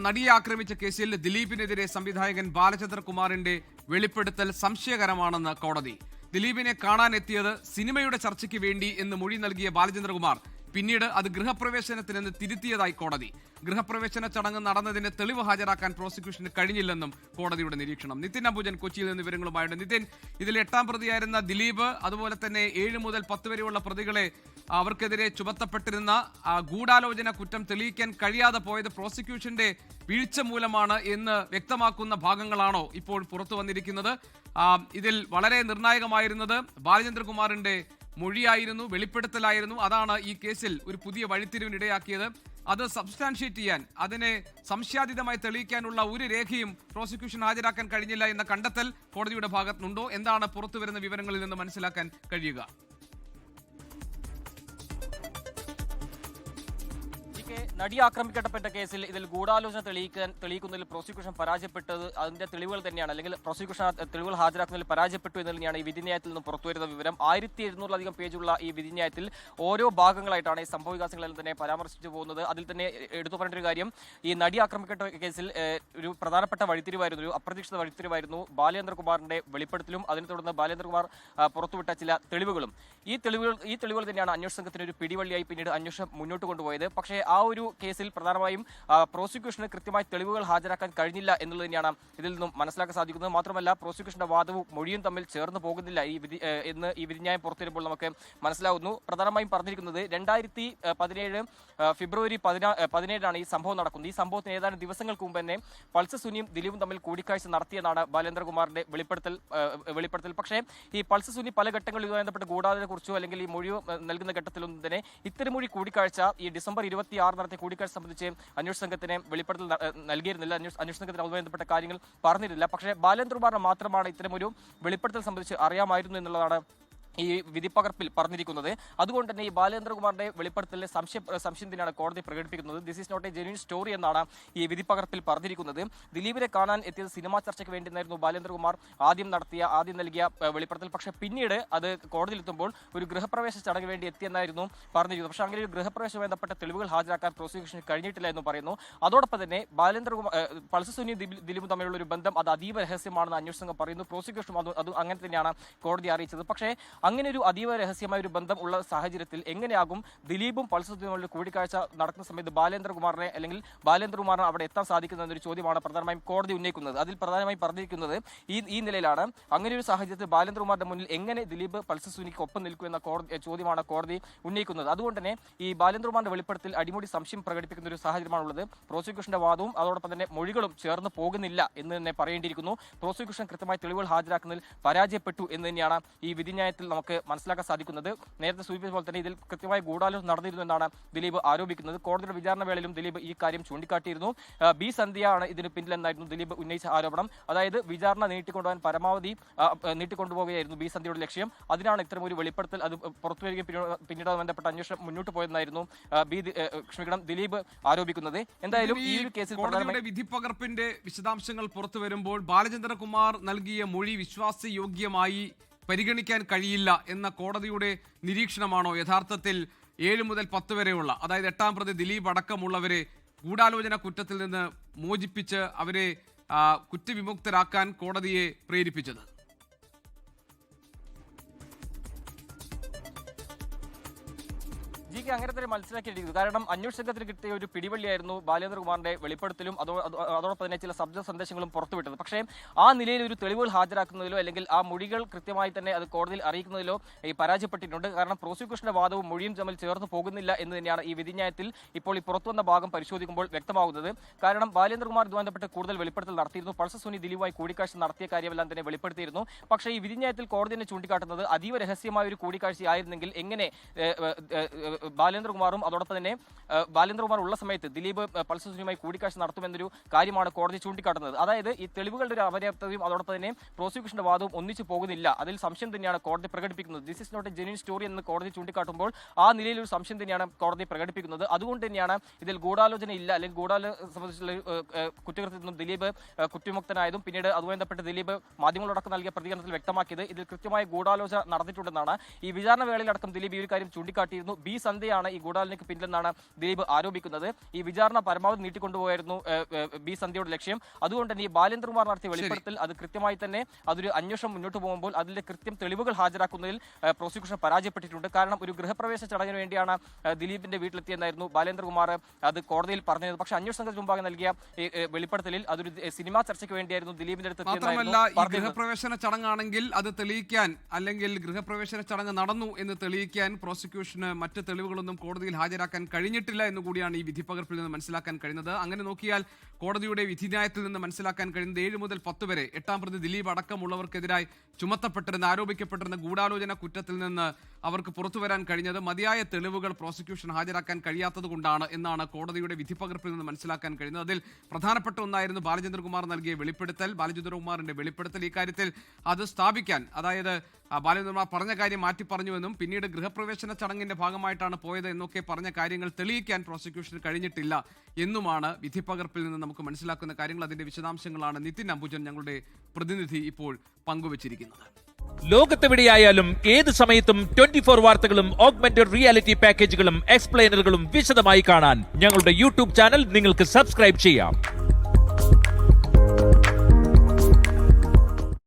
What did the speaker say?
നടിയെ ആക്രമിച്ച കേസിൽ ദിലീപിനെതിരെ സംവിധായകൻ ബാലചന്ദ്രകുമാറിന്റെ വെളിപ്പെടുത്തൽ സംശയകരമാണെന്ന് കോടതി. ദിലീപിനെ കാണാനെത്തിയത് സിനിമയുടെ ചർച്ചയ്ക്ക് വേണ്ടി എന്ന് മൊഴി നൽകിയ ബാലചന്ദ്രകുമാർ പിന്നീട് അത് ഗൃഹപ്രവേശനത്തിനെന്ന് തിരുത്തിയതായി കോടതി. ഗൃഹപ്രവേശന ചടങ്ങ് നടന്നതിന് തെളിവ് ഹാജരാക്കാൻ പ്രോസിക്യൂഷന് കഴിഞ്ഞില്ലെന്നും കോടതിയുടെ നിരീക്ഷണം. നിതിൻ അംബുജൻ കൊച്ചിയിൽ നിന്ന് വിവരങ്ങളുമായുണ്ട്. നിതിൻ, ഇതിൽ 8ാം പ്രതിയായിരുന്ന ദിലീപ്, അതുപോലെ തന്നെ 7 മുതൽ 10 വരെയുള്ള പ്രതികളെ അവർക്കെതിരെ ചുമത്തപ്പെട്ടിരുന്ന ഗൂഢാലോചന കുറ്റം തെളിയിക്കാൻ കഴിയാതെ പോയത് പ്രോസിക്യൂഷന്റെ വീഴ്ച മൂലമാണ് എന്ന് വ്യക്തമാക്കുന്ന ഭാഗങ്ങളാണോ ഇപ്പോൾ പുറത്തു വന്നിരിക്കുന്നത്? ഇതിൽ വളരെ നിർണായകമായിരുന്നത് ബാലചന്ദ്രകുമാറിന്റെ മൊഴിയായിരുന്നു, വെളിപ്പെടുത്തലായിരുന്നു. അതാണ് ഈ കേസിൽ ഒരു പുതിയ വഴിത്തിരിവിനിടയാക്കിയത്. അത് സബ്സ്റ്റാൻഷിയേറ്റ് ചെയ്യാൻ, അതിനെ സംശയാതീതമായി തെളിയിക്കാനുള്ള ഒരു രേഖയും പ്രോസിക്യൂഷൻ ഹാജരാക്കാൻ കഴിഞ്ഞില്ല എന്ന കണ്ടെത്തൽ കോടതിയുടെ ഭാഗത്തുനിന്നുണ്ടോ? എന്താണ് പുറത്തുവരുന്ന വിവരങ്ങളിൽ നിന്ന് മനസ്സിലാക്കാൻ കഴിയുക? നടി ആക്രമിക്കപ്പെട്ട കേസിൽ ഇതിൽ ഗൂഢാലോചന തെളിയിക്കുന്നതിൽ പ്രോസിക്യൂഷൻ പരാജയപ്പെട്ടത് അതിന്റെ തെളിവുകൾ തന്നെയാണ്, അല്ലെങ്കിൽ പ്രോസിക്യൂഷൻ തെളിവുകൾ ഹാജരാക്കുന്നതിൽ പരാജയപ്പെട്ടു എന്ന് തന്നെയാണ് ഈ വിധിന്യായത്തിൽ നിന്ന് പുറത്തുവരുന്ന വിവരം. 1700-ലധികം പേജുള്ള ഈ വിധിന്യായത്തിൽ ഓരോ ഭാഗങ്ങളായിട്ടാണ് ഈ സംഭവവികാസങ്ങളിൽ തന്നെ പരാമർശിച്ചു പോകുന്നത്. അതിൽ തന്നെ എടുത്തു പറഞ്ഞ ഒരു കാര്യം, ഈ നടി ആക്രമിക്കപ്പെട്ട കേസിൽ ഒരു പ്രധാനപ്പെട്ട വഴിത്തിരിവായിരുന്നു, ഒരു അപ്രതീക്ഷിത വഴിത്തിരിവായിരുന്നു ബാലേന്ദ്രകുമാറിന്റെ വെളിപ്പെടുത്തലും അതിനെ തുടർന്ന് ബാലേന്ദ്രകുമാർ പുറത്തുവിട്ട ചില തെളിവുകളും. ഈ തെളിവുകൾ തന്നെയാണ് അന്വേഷണ സംഘത്തിന് ഒരു പിടിവള്ളിയായി പിന്നീട് അന്വേഷണം മുന്നോട്ട് കൊണ്ടുപോയത്. പക്ഷേ ആ ഒരു കേസിൽ പ്രധാനമായും പ്രോസിക്യൂഷന് കൃത്യമായി തെളിവുകൾ ഹാജരാക്കാൻ കഴിഞ്ഞില്ല എന്നുള്ളത് തന്നെയാണ് ഇതിൽ നിന്നും മനസ്സിലാക്കാൻ സാധിക്കുന്നത്. മാത്രമല്ല, പ്രോസിക്യൂഷന്റെ വാദവും മൊഴിയും തമ്മിൽ ചേർന്ന് പോകുന്നില്ല എന്ന് ഈ വിധിന്യായം പുറത്തുവരുമ്പോൾ നമുക്ക് മനസ്സിലാവുന്നു. പ്രധാനമായും പറഞ്ഞിരിക്കുന്നത് 2017 ഫെബ്രുവരി 17 ഈ സംഭവം നടക്കുന്നത്. ഈ സംഭവത്തിന് ഏതാനും ദിവസങ്ങൾക്ക് മുമ്പ് തന്നെ പൾസർ സുനിയും ദിലീപും തമ്മിൽ കൂടിക്കാഴ്ച നടത്തിയെന്നാണ് ബാലേന്ദ്രകുമാറിന്റെ വെളിപ്പെടുത്തൽ. പക്ഷേ ഈ പൾസർ സുനി പല ഘട്ടങ്ങളിൽ ഇതുമായി ബന്ധപ്പെട്ട് ഗൂഢാലോചനയെ കുറിച്ചോ അല്ലെങ്കിൽ ഈ മൊഴിയോ നൽകുന്ന ഘട്ടത്തിലൊന്നും തന്നെ ഇത്തരം മൊഴി കൂടിക്കാഴ്ച ഈ ഡിസംബർ 26 നടത്തിയ കൂടിക്കാഴ്ച സംബന്ധിച്ച് അന്വേഷണ സംഘത്തിന് വെളിപ്പെടുത്തൽ നൽകിയിരുന്നില്ല. അന്വേഷണ സംഘത്തിന് അതുമായി ബന്ധപ്പെട്ട കാര്യങ്ങൾ പറഞ്ഞിരുന്നില്ല. പക്ഷേ ബാലേന്ദ്രകുമാറിന് മാത്രമാണ് ഇത്തരമൊരു വെളിപ്പെടുത്തൽ സംബന്ധിച്ച് അറിയാമായിരുന്നു എന്നുള്ളതാണ് ഈ വിധിപ്പകർപ്പിൽ പറഞ്ഞിരിക്കുന്നത്. അതുകൊണ്ട് തന്നെ ഈ ബാലേന്ദ്രകുമാറിന്റെ വെളിപ്പെടുത്തലിലെ സംശയം തന്നെയാണ് കോടതി പ്രകടിപ്പിക്കുന്നത്. This is not a genuine story എന്നാണ് ഈ വിധിപ്പകർപ്പിൽ പറഞ്ഞിരിക്കുന്നത്. ദിലീപിനെ കാണാൻ എത്തിയത് സിനിമാ ചർച്ചയ്ക്ക് വേണ്ടിയായിരുന്നു ബാലേന്ദ്രകുമാർ ആദ്യം നൽകിയ വെളിപ്പെടുത്തൽ. പക്ഷേ പിന്നീട് അത് കോടതിയിലെത്തുമ്പോൾ ഒരു ഗൃഹപ്രവേശ ചടങ്ങ് വേണ്ടി എത്തിയെന്നായിരുന്നു പറഞ്ഞിരുന്നത്. പക്ഷേ അങ്ങനെ ഒരു ഗൃഹപ്രവേശം ബന്ധപ്പെട്ട തെളിവുകൾ ഹാജരാക്കാൻ പ്രോസിക്യൂഷന് കഴിഞ്ഞിട്ടില്ല എന്ന് പറയുന്നു. അതോടൊപ്പം തന്നെ പൾസർ സുനി ദിലീപും തമ്മിലുള്ള ഒരു ബന്ധം അത് അതീവ രഹസ്യമാണെന്ന് അന്വേഷണ സംഘം പറയുന്നു. പ്രോസിക്യൂഷനും അത് അങ്ങനെ തന്നെയാണ് കോടതി അറിയിച്ചത്. പക്ഷേ അങ്ങനെ ഒരു അതീവ രഹസ്യമായ ഒരു ബന്ധം ഉള്ള സാഹചര്യത്തിൽ എങ്ങനെയാകും ദിലീപും പൾസർ സുനിയുമുള്ള കൂടിക്കാഴ്ച നടക്കുന്ന സമയത്ത് ബാലേന്ദ്രകുമാറിന് അവിടെ എത്താൻ സാധിക്കുന്ന എന്നൊരു ചോദ്യമാണ് പ്രധാനമായും കോടതി ഉന്നയിക്കുന്നത്. അതിൽ പ്രധാനമായും പറഞ്ഞിരിക്കുന്നത് ഈ നിലയിലാണ്, അങ്ങനെ ഒരു സാഹചര്യത്തിൽ ബാലേന്ദ്രകുമാറിന്റെ മുന്നിൽ എങ്ങനെ ദിലീപ് പൾസർ സുനിക്ക് ഒപ്പം നിൽക്കും എന്ന ചോദ്യമാണ് കോടതി ഉന്നയിക്കുന്നത്. അതുകൊണ്ട് തന്നെ ഈ ബാലേന്ദ്രകുമാറിന്റെ വെളിപ്പെടുത്തൽ അടിമുടി സംശയം പ്രകടിപ്പിക്കുന്ന ഒരു സാഹചര്യമാണുള്ളത്. പ്രോസിക്യൂഷന്റെ വാദവും അതോടൊപ്പം തന്നെ മൊഴികളും ചേർന്ന് പോകുന്നില്ല എന്ന് തന്നെ പറയേണ്ടിയിരിക്കുന്നു. പ്രോസിക്യൂഷൻ കൃത്യമായി തെളിവുകൾ ഹാജരാക്കുന്നതിൽ പരാജയപ്പെട്ടു എന്ന് തന്നെയാണ് ഈ വിധിന്യായത്തിൽ നമുക്ക് മനസ്സിലാക്കാൻ സാധിക്കുന്നത്. നേരത്തെ സൂചിപ്പിച്ച പോലെ തന്നെ ഇതിൽ കൃത്യമായ ഗൂഢാലോചന നടന്നിരുന്നു എന്നാണ് ദിലീപ് ആരോപിക്കുന്നത്. കോടതിയുടെ വിചാരണ വേളയിലും ദിലീപ് ഈ കാര്യം ചൂണ്ടിക്കാട്ടിയിരുന്നു. ബി സന്ധ്യയാണ് ഇതിന് പിന്നിലെന്നായിരുന്നു ദിലീപ് ഉന്നയിച്ച ആരോപണം. അതായത് വിചാരണ നീട്ടിക്കൊണ്ടുപോകാൻ പരമാവധി നീട്ടിക്കൊണ്ടുപോവുകയായിരുന്നു ബി സന്ധ്യയുടെ ലക്ഷ്യം. അതിനാണ് ഇത്തരം ഒരു വെളിപ്പെടുത്തൽ അത് പുറത്തുവരികയും പിന്നീട് ബന്ധപ്പെട്ട അന്വേഷണം മുന്നോട്ട് പോയെന്നായിരുന്നു ദിലീപ് ആരോപിക്കുന്നത്. എന്തായാലും ഈ ഒരു കേസിൽ വിധിപ്പകർപ്പിന്റെ വിശദാംശങ്ങൾ പുറത്തു വരുമ്പോൾ ബാലചന്ദ്രകുമാർ നൽകിയ മൊഴി വിശ്വാസയോഗ്യമായി പരിഗണിക്കാൻ കഴിയില്ല എന്ന കോടതിയുടെ നിരീക്ഷണമാണോ യഥാർത്ഥത്തിൽ 7 മുതൽ 10 വരെയുള്ള, അതായത് 8ാം പ്രതി ദിലീപ് അടക്കമുള്ളവരെ ഗൂഢാലോചന കുറ്റത്തിൽ നിന്ന് മോചിപ്പിച്ച് അവരെ കുറ്റവിമുക്തരാക്കാൻ കോടതിയെ പ്രേരിപ്പിച്ചത്? അങ്ങനെ തന്നെ മനസ്സിലാക്കിയിരിക്കുന്നു. കാരണം അന്വേഷണ സംഘത്തിന് കിട്ടിയ ഒരു പിടിവള്ളിയായിരുന്നു ബാലേന്ദ്രകുമാറിന്റെ വെളിപ്പെടുത്തലും അതോടൊപ്പം തന്നെ ചില ശബ്ദ സന്ദേശങ്ങളും പുറത്തുവിട്ടത്. പക്ഷേ ആ നിലയിൽ ഒരു തെളിവുകൾ ഹാജരാക്കുന്നതിലോ അല്ലെങ്കിൽ ആ മൊഴികൾ കൃത്യമായി തന്നെ അത് കോടതിയിൽ അറിയിക്കുന്നതിലോ പരാജയപ്പെട്ടിട്ടുണ്ട്. കാരണം പ്രോസിക്യൂഷന്റെ വാദവും മൊഴിയും തമ്മിൽ ചേർന്ന് പോകുന്നില്ല എന്ന് തന്നെയാണ് ഈ വിധിന്യായത്തിൽ ഇപ്പോൾ ഈ പുറത്തുവന്ന ഭാഗം പരിശോധിക്കുമ്പോൾ വ്യക്തമാകുന്നത്. കാരണം ബാലേന്ദ്രകുമാർ ഇതുമായി ബന്ധപ്പെട്ട് കൂടുതൽ വെളിപ്പെടുത്തൽ നടത്തിയിരുന്നു. പൾസർ സുനി ദിലീപുമായി കൂടിക്കാഴ്ച നടത്തിയ കാര്യമെല്ലാം തന്നെ വെളിപ്പെടുത്തിയിരുന്നു. പക്ഷേ ഈ വിധിന്യായത്തിൽ കോടതി തന്നെ ചൂണ്ടിക്കാട്ടുന്നത് അതീവ രഹസ്യമായ ഒരു കൂടിക്കാഴ്ചയായിരുന്നെങ്കിൽ എങ്ങനെ ബാലേന്ദ്രകുമാറും അതോടൊപ്പം തന്നെ ബാലേന്ദ്രകുമാർ ഉള്ള സമയത്ത് ദിലീപ് പൾസർ സുനിയുമായി കൂടിക്കാഴ്ച നടത്തുമെന്നൊരു കാര്യമാണ് കോടതി ചൂണ്ടിക്കാട്ടുന്നത്. അതായത് ഈ തെളിവുകളുടെ ഒരു അപര്യാപ്തതയും അതോടൊപ്പം തന്നെ പ്രോസിക്യൂഷന്റെ വാദവും ഒന്നിച്ചു പോകുന്നില്ല, അതിൽ സംശയം തന്നെയാണ് കോടതി പ്രകടിപ്പിക്കുന്നത്. This is not a genuine story എന്ന് കോടതി ചൂണ്ടിക്കാട്ടുമ്പോൾ ആ നിലയിൽ ഒരു സംശയം തന്നെയാണ് കോടതി പ്രകടിപ്പിക്കുന്നത്. അതുകൊണ്ട് തന്നെയാണ് ഇതിൽ ഗൂഢാലോചന ഇല്ല, അല്ലെങ്കിൽ ഗൂഢാലോചന സംബന്ധിച്ചുള്ള കുറ്റകൃത്യത്തിൽ നിന്നും ദിലീപ് കുറ്റമുക്തനായതും പിന്നീട് അതുമായി ബന്ധപ്പെട്ട് ദിലീപ് മാധ്യമങ്ങളോടൊപ്പം നൽകിയ പ്രതികരണത്തിൽ വ്യക്തമാക്കിയത് ഇതിൽ കൃത്യമായ ഗൂഢാലോചന നടന്നിട്ടുണ്ടെന്നാണ്. ഈ വിചാരണ വേളയിലടക്കം ദിലീപ് ഈ ഒരു കാര്യം ചൂണ്ടിക്കാട്ടിയിരുന്നു. ബി സന്ധ്യയാണ് ഈ ഗൂഢാലോചനയ്ക്ക് പിന്നിലെന്നാണ് ദിലീപ് ആരോപിക്കുന്നത്. ഈ വിചാരണ പരമാവധി നീട്ടിക്കൊണ്ടുപോയായിരുന്നു ബി സന്ധ്യയുടെ ലക്ഷ്യം. അതുകൊണ്ട് തന്നെ ഈ ബാലേന്ദ്രകുമാർ നടത്തിയ വെളിപ്പെടുത്തൽ അത് കൃത്യമായി തന്നെ അതൊരു അന്വേഷണം മുന്നോട്ട് പോകുമ്പോൾ അതിന്റെ കൃത്യം തെളിവുകൾ ഹാജരാക്കുന്നതിൽ പ്രോസിക്യൂഷൻ പരാജയപ്പെട്ടിട്ടുണ്ട്. കാരണം ഒരു ഗൃഹപ്രവേശ ചടങ്ങിന് വേണ്ടിയാണ് ദിലീപിന്റെ വീട്ടിലെത്തിയെന്നായിരുന്നു ബാലേന്ദ്രകുമാർ അത് കോടതിയിൽ പറഞ്ഞത്. പക്ഷേ അന്വേഷണ സംഘത്തിന് മുമ്പാകെ നൽകിയ വെളിപ്പെടുത്തലിൽ അതൊരു സിനിമാ ചർച്ചയ്ക്ക് വേണ്ടിയായിരുന്നു ദിലീപിന്റെ അടുത്ത്. മാത്രമല്ല, ഈ ഗൃഹപ്രവേശന ചടങ്ങാണെങ്കിൽ അത് തെളിയിക്കാൻ, അല്ലെങ്കിൽ ഗൃഹപ്രവേശന ചടങ്ങ് നടന്നു എന്ന് തെളിയിക്കാൻ പ്രോസിക്യൂഷന് മറ്റ് തെളിവുകളൊന്നും കോടതിയിൽ ഹാജരാക്കാൻ കഴിഞ്ഞിട്ടില്ല എന്നുകൂടിയാണ് ഈ വിധിപ്പകർപ്പിൽ നിന്ന് മനസ്സിലാക്കാൻ കഴിയുന്നത്. അങ്ങനെ നോക്കിയാൽ കോടതിയുടെ വിധിന്യായത്തിൽ നിന്ന് മനസ്സിലാക്കാൻ കഴിയുന്നത് 7 മുതൽ 10 വരെ 8ാം പ്രതി ദിലീപ് അടക്കമുള്ളവർക്കെതിരായി ചുമത്തപ്പെട്ടിരുന്ന ആരോപിക്കപ്പെട്ടിരുന്ന ഗൂഢാലോചന കുറ്റത്തിൽ നിന്ന് അവർക്ക് പുറത്തുവരാൻ കഴിഞ്ഞത് മതിയായ തെളിവുകൾ പ്രോസിക്യൂഷൻ ഹാജരാക്കാൻ കഴിയാത്തത് കൊണ്ടാണ് എന്നാണ് കോടതിയുടെ വിധിപ്പകർപ്പിൽ നിന്ന് മനസ്സിലാക്കാൻ കഴിയുന്നത്. അതിൽ പ്രധാനപ്പെട്ട ഒന്നായിരുന്നു ബാലചന്ദ്രകുമാർ നൽകിയ വെളിപ്പെടുത്തൽ. ബാലചന്ദ്രകുമാറിന്റെ വെളിപ്പെടുത്തൽ ഇക്കാര്യത്തിൽ അത് സ്ഥാപിക്കാൻ, അതായത് ബാലചന്ദ്രകുമാർ പറഞ്ഞ കാര്യം മാറ്റി പറഞ്ഞുവെന്നും പിന്നീട് ഗൃഹപ്രവേശന ചടങ്ങിന്റെ ഭാഗമായിട്ടാണ് പോയത് എന്നൊക്കെ പറഞ്ഞ കാര്യങ്ങൾ തെളിയിക്കാൻ പ്രോസിക്യൂഷന് കഴിഞ്ഞിട്ടില്ല എന്നുമാണ് വിധിപ്പകർപ്പിൽ നിന്ന് നമുക്ക് മനസ്സിലാക്കുന്ന കാര്യങ്ങൾ. അതിന്റെ വിശദാംശങ്ങളാണ് നിതിൻ അംബുജൻ ഞങ്ങളുടെ പ്രതിനിധി ഇപ്പോൾ പങ്കുവച്ചിരിക്കുന്നത്. ലോകത്തെവിടെയായാലും ഏത് സമയത്തും 24 വാർത്തകളും ഓഗ്മെന്റഡ് റിയാലിറ്റി പാക്കേജുകളും എക്സ്പ്ലെയിനറുകളും വിശദമായി കാണാൻ ഞങ്ങളുടെ യൂട്യൂബ് ചാനൽ നിങ്ങൾക്ക് സബ്സ്ക്രൈബ് ചെയ്യാം.